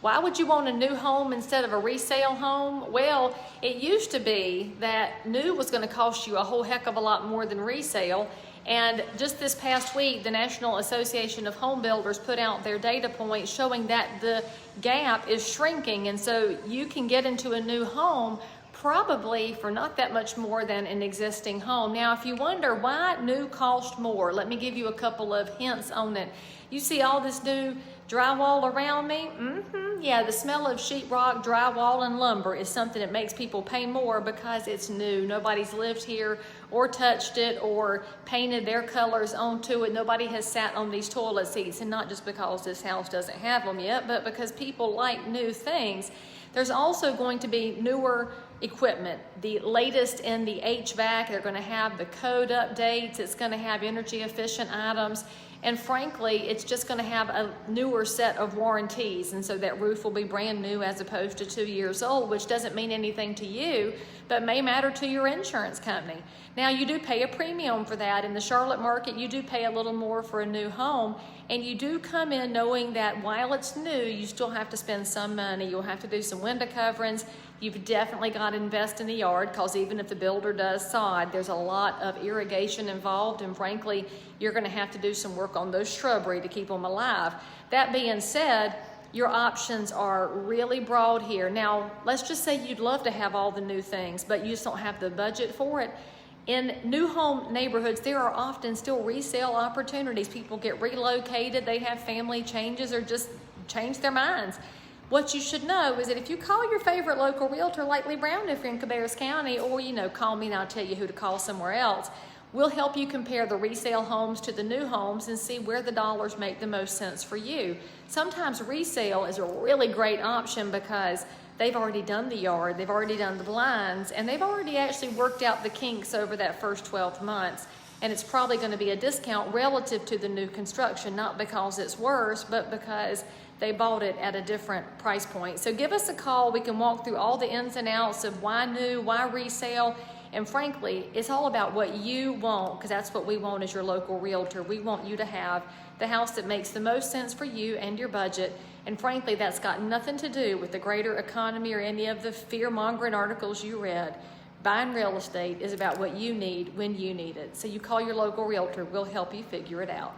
Why would you want a new home instead of a resale home? Well, it used to be that new was going to cost you a whole heck of a lot more than resale. And just this past week, the National Association of Home Builders put out their data points showing that the gap is shrinking. And so you can get into a new home probably for not that much more than an existing home. Now, if you wonder why new cost more, let me give you a couple of hints on it. You see all this new drywall around me? Yeah, the smell of sheetrock, drywall, and lumber is something that makes people pay more because it's new. Nobody's lived here or touched it or painted their colors onto it. Nobody has sat on these toilet seats, and not just because this house doesn't have them yet, but because people like new things. There's also going to be newer equipment, the latest in the HVAC. They're going to have the code updates. It's going to have energy efficient items. And frankly, it's just going to have a newer set of warranties. And so that roof will be brand new as opposed to 2 years old, which doesn't mean anything to you, but may matter to your insurance company. Now, you do pay a premium for that. In the Charlotte market, you do pay a little more for a new home. And you do come in knowing that while it's new, you still have to spend some money. You'll have to do some window coverings. You've definitely got to invest in the yard, because even if the builder does sod, there's a lot of irrigation involved, and frankly, you're going to have to do some work on those shrubbery to keep them alive. That being said, your options are really broad here. Now, let's just say you'd love to have all the new things, but you just don't have the budget for it. In new home neighborhoods, there are often still resale opportunities. People get relocated, they have family changes, or just change their minds. What you should know is that if you call your favorite local realtor, like Lee Brown if you're in Cabarrus County, or call me and I'll tell you who to call somewhere else, we'll help you compare the resale homes to the new homes and see where the dollars make the most sense for you. Sometimes resale is a really great option because they've already done the yard, they've already done the blinds, and they've already actually worked out the kinks over that first 12 months. And it's probably going to be a discount relative to the new construction, not because it's worse, but because they bought it at a different price point. So give us a call. We can walk through all the ins and outs of why new, why resale. And frankly, it's all about what you want, because that's what we want as your local realtor. We want you to have the house that makes the most sense for you and your budget. And frankly, that's got nothing to do with the greater economy or any of the fear-mongering articles you read. Buying real estate is about what you need when you need it. So you call your local realtor. We'll help you figure it out.